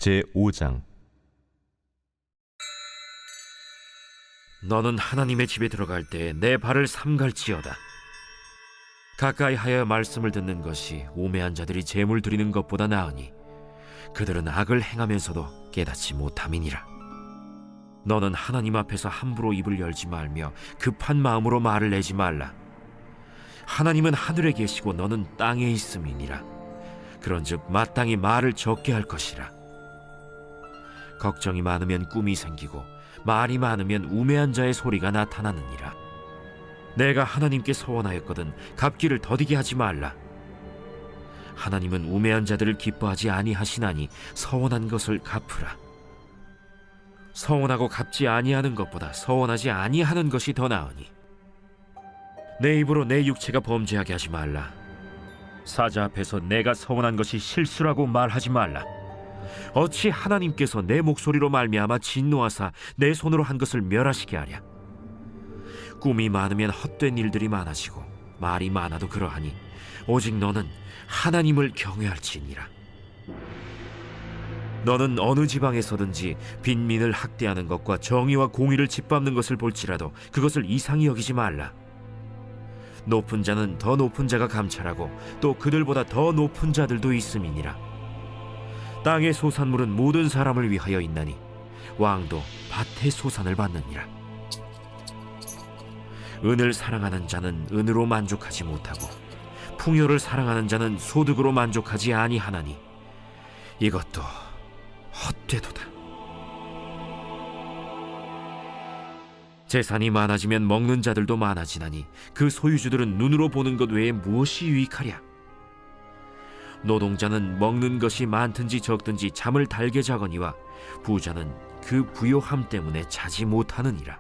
제5장. 너는 하나님의 집에 들어갈 때 내 발을 삼갈지어다. 가까이 하여 말씀을 듣는 것이 우매한 자들이 제물 드리는 것보다 나으니 그들은 악을 행하면서도 깨닫지 못함이니라. 너는 하나님 앞에서 함부로 입을 열지 말며 급한 마음으로 말을 내지 말라. 하나님은 하늘에 계시고 너는 땅에 있음이니라. 그런즉 마땅히 말을 적게 할 것이라. 걱정이 많으면 꿈이 생기고 말이 많으면 우매한 자의 소리가 나타나느니라. 내가 하나님께 서원하였거든 갚기를 더디게 하지 말라. 하나님은 우매한 자들을 기뻐하지 아니하시나니 서원한 것을 갚으라. 서원하고 갚지 아니하는 것보다 서원하지 아니하는 것이 더 나으니 내 입으로 내 육체가 범죄하게 하지 말라. 사자 앞에서 내가 서원한 것이 실수라고 말하지 말라. 어찌 하나님께서 내 목소리로 말미암아 진노하사 내 손으로 한 것을 멸하시게 하랴. 꿈이 많으면 헛된 일들이 많아지고 말이 많아도 그러하니 오직 너는 하나님을 경외할지니라. 너는 어느 지방에서든지 빈민을 학대하는 것과 정의와 공의를 짓밟는 것을 볼지라도 그것을 이상히 여기지 말라. 높은 자는 더 높은 자가 감찰하고 또 그들보다 더 높은 자들도 있음이니라. 땅의 소산물은 모든 사람을 위하여 있나니 왕도 밭의 소산을 받느니라. 은을 사랑하는 자는 은으로 만족하지 못하고 풍요를 사랑하는 자는 소득으로 만족하지 아니하나니 이것도 헛되도다. 재산이 많아지면 먹는 자들도 많아지나니 그 소유주들은 눈으로 보는 것 외에 무엇이 유익하랴. 노동자는 먹는 것이 많든지 적든지 잠을 달게 자거니와 부자는 그 부요함 때문에 자지 못하느니라.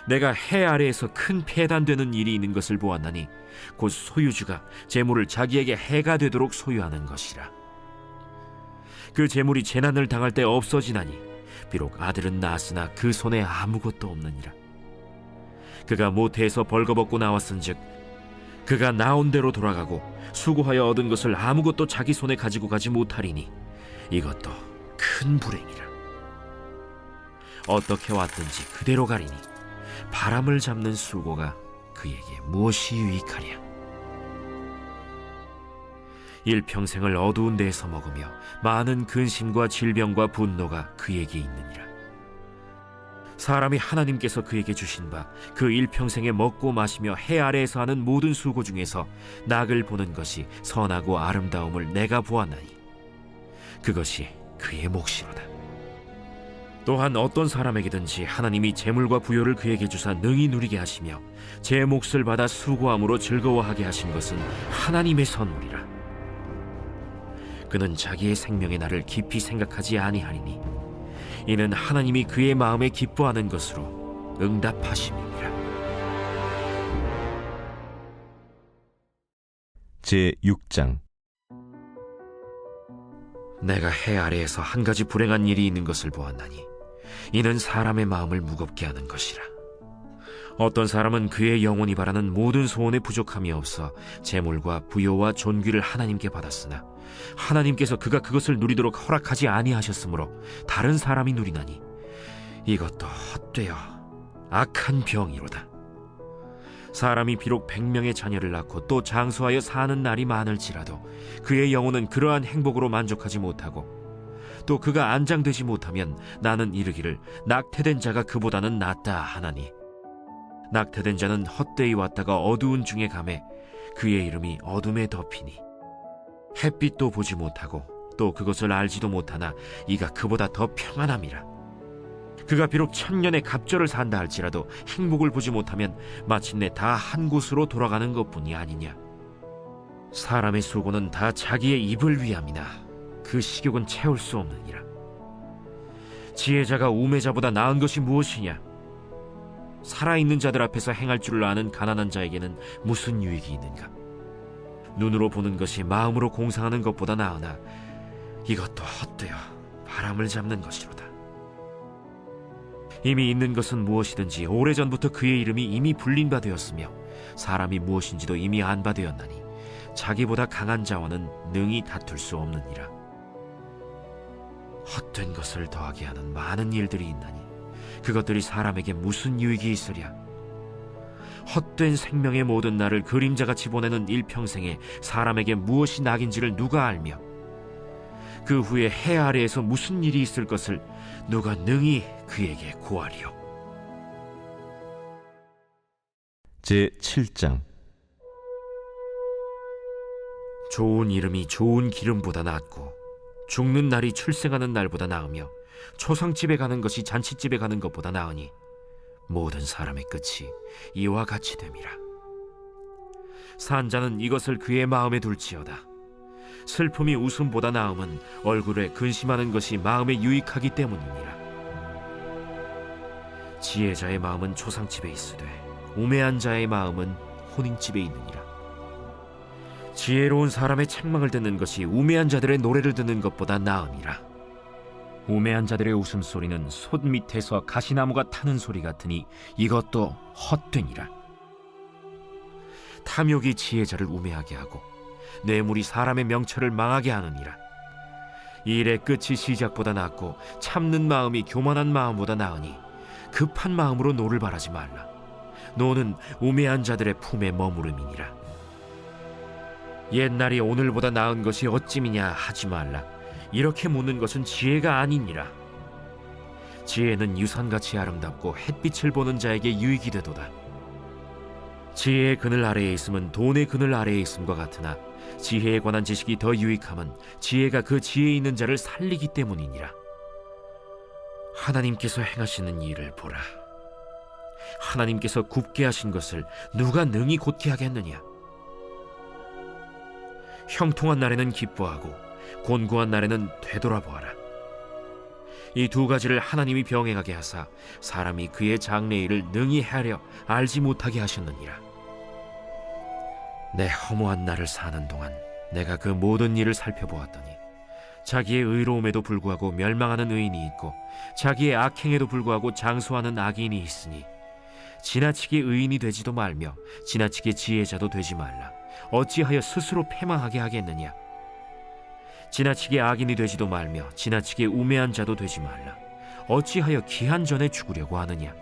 내가 해 아래에서 큰 폐단되는 일이 있는 것을 보았나니 곧 소유주가 재물을 자기에게 해가 되도록 소유하는 것이라. 그 재물이 재난을 당할 때 없어지나니 비록 아들은 낳았으나 그 손에 아무것도 없느니라. 그가 모태에서 벌거벗고 나왔은즉 그가 나온 대로 돌아가고 수고하여 얻은 것을 아무것도 자기 손에 가지고 가지 못하리니 이것도 큰 불행이라. 어떻게 왔든지 그대로 가리니 바람을 잡는 수고가 그에게 무엇이 유익하랴. 일평생을 어두운 데에서 먹으며 많은 근심과 질병과 분노가 그에게 있느니라. 사람이 하나님께서 그에게 주신 바 그 일평생에 먹고 마시며 해 아래에서 하는 모든 수고 중에서 낙을 보는 것이 선하고 아름다움을 내가 보았나니 그것이 그의 몫이로다. 또한 어떤 사람에게든지 하나님이 재물과 부요를 그에게 주사 능히 누리게 하시며 제 몫을 받아 수고함으로 즐거워하게 하신 것은 하나님의 선물이라. 그는 자기의 생명의 날을 깊이 생각하지 아니하리니 이는 하나님이 그의 마음에 기뻐하는 것으로 응답하심이니라. 제6장. 내가 해 아래에서 한 가지 불행한 일이 있는 것을 보았나니 이는 사람의 마음을 무겁게 하는 것이라. 어떤 사람은 그의 영혼이 바라는 모든 소원에 부족함이 없어 재물과 부요와 존귀를 하나님께 받았으나 하나님께서 그가 그것을 누리도록 허락하지 아니하셨으므로 다른 사람이 누리나니 이것도 헛되어 악한 병이로다. 사람이 비록 100명의 자녀를 낳고 또 장수하여 사는 날이 많을지라도 그의 영혼은 그러한 행복으로 만족하지 못하고 또 그가 안장되지 못하면 나는 이르기를 낙태된 자가 그보다는 낫다 하나니 낙태된 자는 헛되이 왔다가 어두운 중에 가매 그의 이름이 어둠에 덮이니 햇빛도 보지 못하고 또 그것을 알지도 못하나 이가 그보다 더 평안함이라. 그가 비록 1000년의 갑절을 산다 할지라도 행복을 보지 못하면 마침내 다 한 곳으로 돌아가는 것뿐이 아니냐. 사람의 수고는 다 자기의 입을 위함이나 그 식욕은 채울 수 없느니라. 지혜자가 우매자보다 나은 것이 무엇이냐. 살아있는 자들 앞에서 행할 줄을 아는 가난한 자에게는 무슨 유익이 있는가. 눈으로 보는 것이 마음으로 공상하는 것보다 나으나 이것도 헛되어 바람을 잡는 것이로다. 이미 있는 것은 무엇이든지 오래전부터 그의 이름이 이미 불린 바 되었으며 사람이 무엇인지도 이미 안 바 되었나니 자기보다 강한 자와는 능히 다툴 수 없느니라. 헛된 것을 더하게 하는 많은 일들이 있나니 그것들이 사람에게 무슨 유익이 있으랴. 헛된 생명의 모든 날을 그림자같이 보내는 일평생에 사람에게 무엇이 낙인지를 누가 알며 그 후에 해 아래에서 무슨 일이 있을 것을 누가 능히 그에게 고하리요. 제7장. 좋은 이름이 좋은 기름보다 낫고 죽는 날이 출생하는 날보다 나으며 초상집에 가는 것이 잔치집에 가는 것보다 나으니 모든 사람의 끝이 이와 같이 됨이라. 산자는 이것을 그의 마음에 둘지어다. 슬픔이 웃음보다 나음은 얼굴에 근심하는 것이 마음에 유익하기 때문이니라. 지혜자의 마음은 초상집에 있으되 우매한 자의 마음은 혼인집에 있느니라. 지혜로운 사람의 책망을 듣는 것이 우매한 자들의 노래를 듣는 것보다 나으니라. 우매한 자들의 웃음소리는 솥 밑에서 가시나무가 타는 소리 같으니 이것도 헛되니라. 탐욕이 지혜자를 우매하게 하고 뇌물이 사람의 명철을 망하게 하느니라. 일의 끝이 시작보다 낫고 참는 마음이 교만한 마음보다 나으니 급한 마음으로 노를 바라지 말라. 노는 우매한 자들의 품에 머무름이니라. 옛날이 오늘보다 나은 것이 어찌미냐 하지 말라. 이렇게 묻는 것은 지혜가 아니니라. 지혜는 유산같이 아름답고 햇빛을 보는 자에게 유익이 되도다. 지혜의 그늘 아래에 있음은 돈의 그늘 아래에 있음과 같으나 지혜에 관한 지식이 더 유익함은 지혜가 그 지혜 있는 자를 살리기 때문이니라. 하나님께서 행하시는 일을 보라. 하나님께서 굽게 하신 것을 누가 능히 곧게 하겠느냐. 형통한 날에는 기뻐하고 곤고한 날에는 되돌아보아라. 이 두 가지를 하나님이 병행하게 하사 사람이 그의 장래일을 능히 헤아려 알지 못하게 하셨느니라. 내 허무한 날을 사는 동안 내가 그 모든 일을 살펴보았더니 자기의 의로움에도 불구하고 멸망하는 의인이 있고 자기의 악행에도 불구하고 장수하는 악인이 있으니 지나치게 의인이 되지도 말며 지나치게 지혜자도 되지 말라. 어찌하여 스스로 패망하게 하겠느냐. 지나치게 악인이 되지도 말며 지나치게 우매한 자도 되지 말라. 어찌하여 기한 전에 죽으려고 하느냐.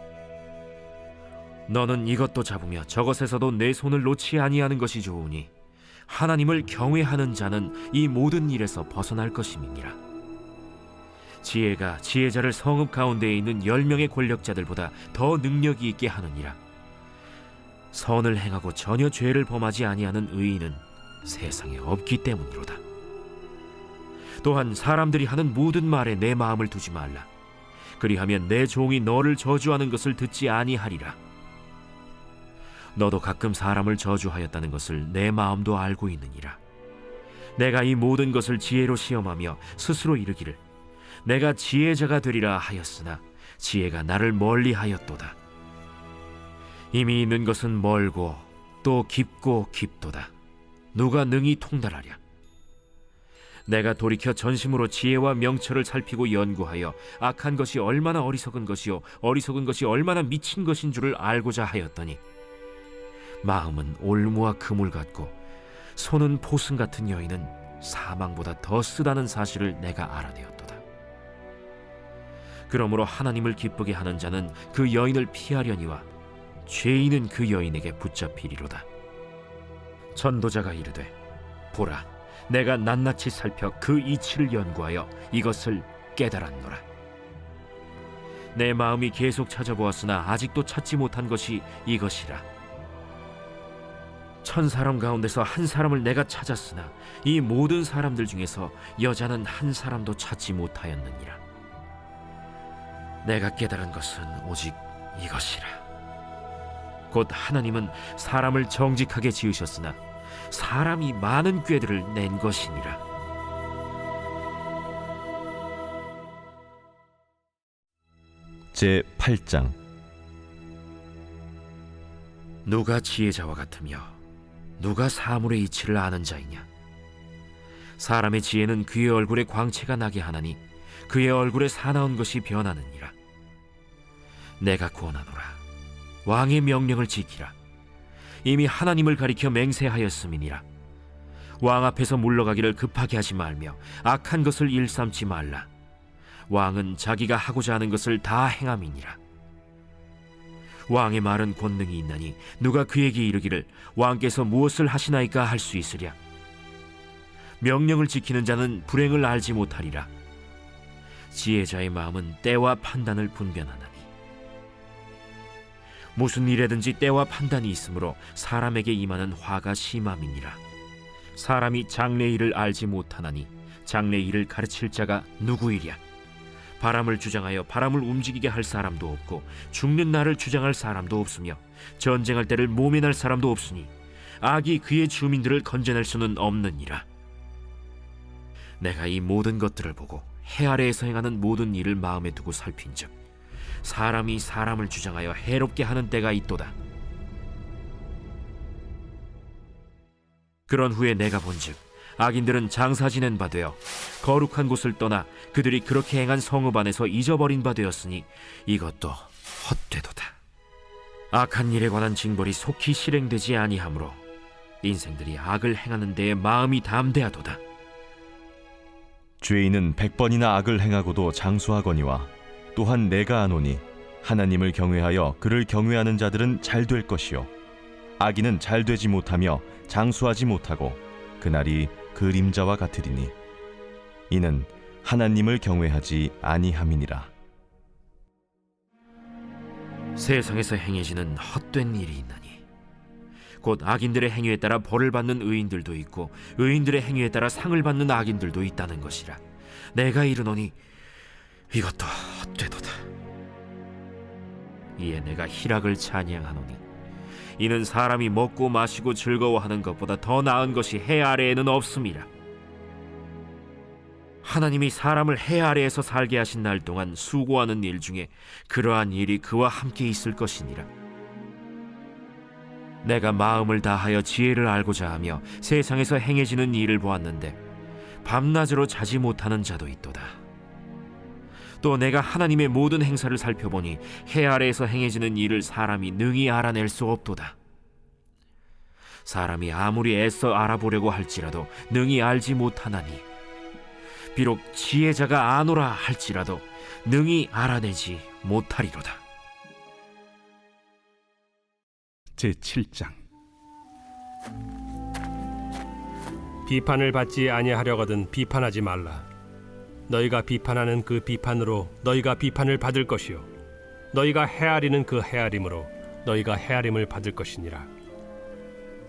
너는 이것도 잡으며 저것에서도 내 손을 놓지 아니하는 것이 좋으니 하나님을 경외하는 자는 이 모든 일에서 벗어날 것임이니라. 지혜가 지혜자를 성읍 가운데에 있는 10명의 권력자들보다 더 능력이 있게 하느니라. 선을 행하고 전혀 죄를 범하지 아니하는 의인은 세상에 없기 때문이로다. 또한 사람들이 하는 모든 말에 내 마음을 두지 말라. 그리하면 내 종이 너를 저주하는 것을 듣지 아니하리라. 너도 가끔 사람을 저주하였다는 것을 내 마음도 알고 있느니라. 내가 이 모든 것을 지혜로 시험하며 스스로 이르기를 내가 지혜자가 되리라 하였으나 지혜가 나를 멀리하였도다. 이미 있는 것은 멀고 또 깊고 깊도다. 누가 능히 통달하랴. 내가 돌이켜 전심으로 지혜와 명철을 살피고 연구하여 악한 것이 얼마나 어리석은 것이요 어리석은 것이 얼마나 미친 것인 줄을 알고자 하였더니 마음은 올무와 그물 같고 손은 포승 같은 여인은 사망보다 더 쓰다는 사실을 내가 알아내었도다. 그러므로 하나님을 기쁘게 하는 자는 그 여인을 피하려니와 죄인은 그 여인에게 붙잡히리로다. 전도자가 이르되 보라, 내가 낱낱이 살펴 그 이치를 연구하여 이것을 깨달았노라. 내 마음이 계속 찾아보았으나 아직도 찾지 못한 것이 이것이라. 1000사람 가운데서 한 사람을 내가 찾았으나 이 모든 사람들 중에서 여자는 한 사람도 찾지 못하였느니라. 내가 깨달은 것은 오직 이것이라. 곧 하나님은 사람을 정직하게 지으셨으나 사람이 많은 꾀들을 낸 것이니라. 제8장. 누가 지혜자와 같으며 누가 사물의 이치를 아는 자이냐. 사람의 지혜는 그의 얼굴에 광채가 나게 하나니 그의 얼굴에 사나운 것이 변하느니라. 내가 구원하노라. 왕의 명령을 지키라. 이미 하나님을 가리켜 맹세하였음이니라. 왕 앞에서 물러가기를 급하게 하지 말며 악한 것을 일삼지 말라. 왕은 자기가 하고자 하는 것을 다 행함이니라. 왕의 말은 권능이 있나니 누가 그에게 이르기를 왕께서 무엇을 하시나이까 할 수 있으랴. 명령을 지키는 자는 불행을 알지 못하리라. 지혜자의 마음은 때와 판단을 분별하나니 무슨 일에든지 때와 판단이 있으므로 사람에게 임하는 화가 심함이니라. 사람이 장래 일을 알지 못하나니 장래 일을 가르칠 자가 누구이랴. 바람을 주장하여 바람을 움직이게 할 사람도 없고 죽는 날을 주장할 사람도 없으며 전쟁할 때를 모면할 사람도 없으니 악이 그의 주민들을 건져낼 수는 없느니라. 내가 이 모든 것들을 보고 해 아래에서 행하는 모든 일을 마음에 두고 살핀즉 사람이 사람을 주장하여 해롭게 하는 때가 있도다. 그런 후에 내가 본즉 악인들은 장사 지낸 바 되어 거룩한 곳을 떠나 그들이 그렇게 행한 성읍 안에서 잊어버린 바 되었으니 이것도 헛되도다. 악한 일에 관한 징벌이 속히 실행되지 아니하므로 인생들이 악을 행하는 데에 마음이 담대하도다. 죄인은 100번이나 악을 행하고도 장수하거니와 또한 내가 아노니 하나님을 경외하여 그를 경외하는 자들은 잘 될 것이요 악인은 잘 되지 못하며 장수하지 못하고 그날이 그림자와 같으리니 이는 하나님을 경외하지 아니함이니라. 세상에서 행해지는 헛된 일이 있나니 곧 악인들의 행위에 따라 벌을 받는 의인들도 있고 의인들의 행위에 따라 상을 받는 악인들도 있다는 것이라. 내가 이르노니 이것도 헛되도다. 이에 내가 희락을 찬양하노니 이는 사람이 먹고 마시고 즐거워하는 것보다 더 나은 것이 해 아래에는 없음이라. 하나님이 사람을 해 아래에서 살게 하신 날 동안 수고하는 일 중에 그러한 일이 그와 함께 있을 것이니라. 내가 마음을 다하여 지혜를 알고자 하며 세상에서 행해지는 일을 보았는데 밤낮으로 자지 못하는 자도 있도다. 또 내가 하나님의 모든 행사를 살펴보니 해 아래에서 행해지는 일을 사람이 능히 알아낼 수 없도다. 사람이 아무리 애써 알아보려고 할지라도 능히 알지 못하나니 비록 지혜자가 아노라 할지라도 능히 알아내지 못하리로다. 제7장 비판을 받지 아니하려거든 비판하지 말라. 너희가 비판하는 그 비판으로 너희가 비판을 받을 것이요 너희가 헤아리는 그 헤아림으로 너희가 헤아림을 받을 것이니라.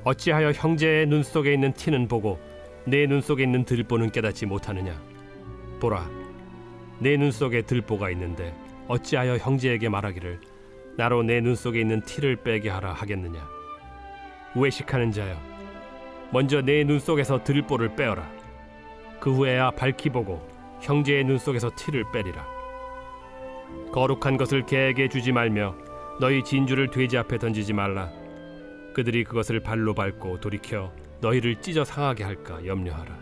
어찌하여 형제의 눈 속에 있는 티는 보고 내 눈 속에 있는 들보는 깨닫지 못하느냐. 보라, 내 눈 속에 들보가 있는데 어찌하여 형제에게 말하기를 나로 내 눈 속에 있는 티를 빼게 하라 하겠느냐. 외식하는 자여, 먼저 내 눈 속에서 들보를 빼어라. 그 후에야 밝히 보고 형제의 눈 속에서 티를 빼리라. 거룩한 것을 개에게 주지 말며 너희 진주를 돼지 앞에 던지지 말라. 그들이 그것을 발로 밟고 돌이켜 너희를 찢어 상하게 할까 염려하라.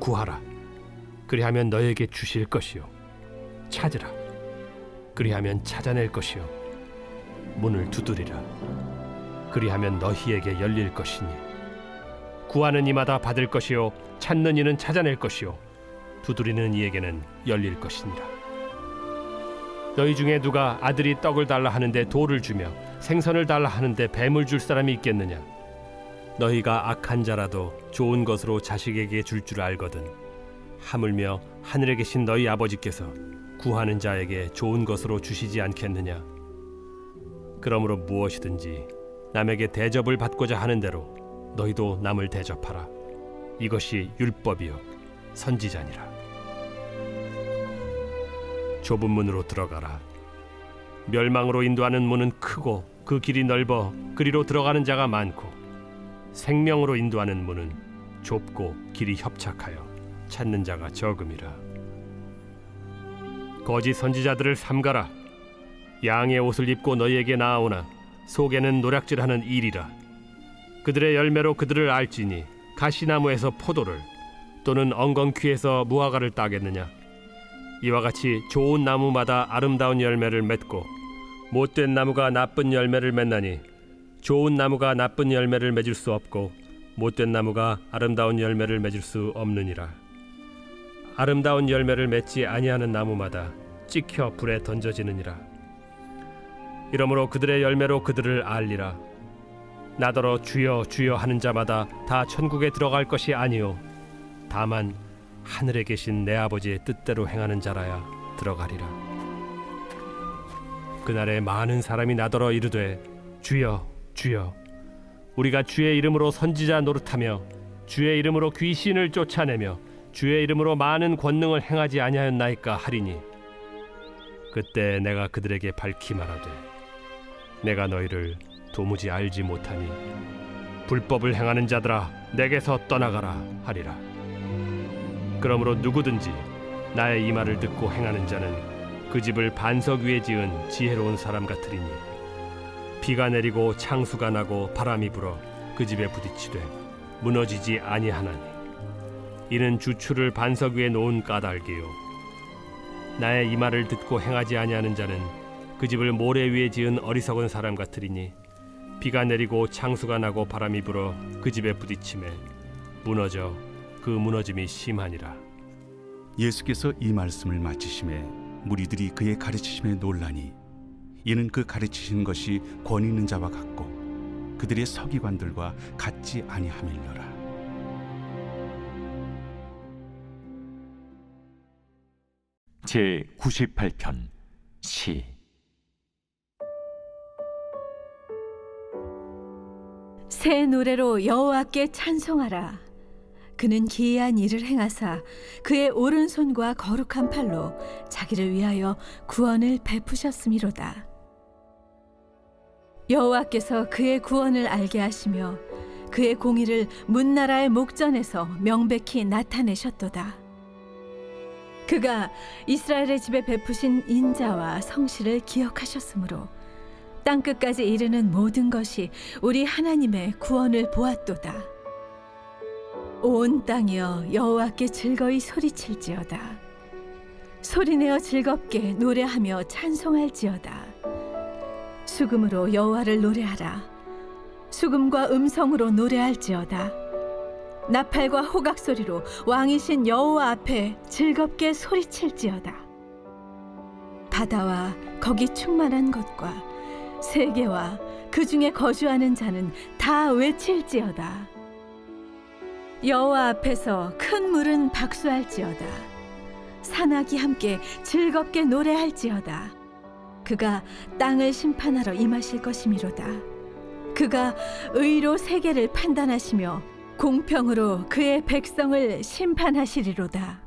구하라, 그리하면 너희에게 주실 것이요 찾으라, 그리하면 찾아낼 것이요 문을 두드리라, 그리하면 너희에게 열릴 것이니 구하는 이마다 받을 것이요 찾는 이는 찾아낼 것이요 두드리는 이에게는 열릴 것이니라. 너희 중에 누가 아들이 떡을 달라 하는데 돌을 주며 생선을 달라 하는데 뱀을 줄 사람이 있겠느냐. 너희가 악한 자라도 좋은 것으로 자식에게 줄 줄 알거든 하물며 하늘에 계신 너희 아버지께서 구하는 자에게 좋은 것으로 주시지 않겠느냐. 그러므로 무엇이든지 남에게 대접을 받고자 하는 대로 너희도 남을 대접하라. 이것이 율법이요 선지자니라. 좁은 문으로 들어가라. 멸망으로 인도하는 문은 크고 그 길이 넓어 그리로 들어가는 자가 많고 생명으로 인도하는 문은 좁고 길이 협착하여 찾는 자가 적음이라. 거짓 선지자들을 삼가라. 양의 옷을 입고 너희에게 나아오나 속에는 노략질하는 일이라. 그들의 열매로 그들을 알지니 가시나무에서 포도를 또는 엉겅퀴에서 무화과를 따겠느냐. 이와 같이 좋은 나무마다 아름다운 열매를 맺고 못된 나무가 나쁜 열매를 맺나니 좋은 나무가 나쁜 열매를 맺을 수 없고 못된 나무가 아름다운 열매를 맺을 수 없느니라. 아름다운 열매를 맺지 아니하는 나무마다 찍혀 불에 던져지느니라. 이러므로 그들의 열매로 그들을 알리라. 나더러 주여 주여 하는 자마다 다 천국에 들어갈 것이 아니요 다만 하늘에 계신 내 아버지의 뜻대로 행하는 자라야 들어가리라. 그날에 많은 사람이 나더러 이르되 주여 주여 우리가 주의 이름으로 선지자 노릇하며 주의 이름으로 귀신을 쫓아내며 주의 이름으로 많은 권능을 행하지 아니하였나이까 하리니 그때 내가 그들에게 밝히 말하되 내가 너희를 도무지 알지 못하니 불법을 행하는 자들아 내게서 떠나가라 하리라. 그러므로 누구든지 나의 이 말을 듣고 행하는 자는 그 집을 반석 위에 지은 지혜로운 사람 같으리니 비가 내리고 창수가 나고 바람이 불어 그 집에 부딪히되 무너지지 아니하나니 이는 주추를 반석 위에 놓은 까닭이요 나의 이 말을 듣고 행하지 아니하는 자는 그 집을 모래 위에 지은 어리석은 사람 같으리니 비가 내리고 창수가 나고 바람이 불어 그 집에 부딪히매 무너져 그 무너짐이 심하니라. 예수께서 이 말씀을 마치심에 무리들이 그의 가르치심에 놀라니 이는 그 가르치신 것이 권위 있는 자와 같고 그들의 서기관들과 같지 아니함일러라. 제 98편 시. 새 노래로 여호와께 찬송하라. 그는 기이한 일을 행하사 그의 오른손과 거룩한 팔로 자기를 위하여 구원을 베푸셨음이로다. 여호와께서 그의 구원을 알게 하시며 그의 공의를 문나라의 목전에서 명백히 나타내셨도다. 그가 이스라엘의 집에 베푸신 인자와 성실을 기억하셨으므로 땅끝까지 이르는 모든 것이 우리 하나님의 구원을 보았도다. 온 땅이여 여호와께 즐거이 소리칠지어다. 소리내어 즐겁게 노래하며 찬송할지어다. 수금으로 여호와를 노래하라. 수금과 음성으로 노래할지어다. 나팔과 호각 소리로 왕이신 여호와 앞에 즐겁게 소리칠지어다. 바다와 거기 충만한 것과 세계와 그 중에 거주하는 자는 다 외칠지어다. 여호와 앞에서 큰 물은 박수할지어다. 산악이 함께 즐겁게 노래할지어다. 그가 땅을 심판하러 임하실 것이미로다. 그가 의로 세계를 판단하시며 공평으로 그의 백성을 심판하시리로다.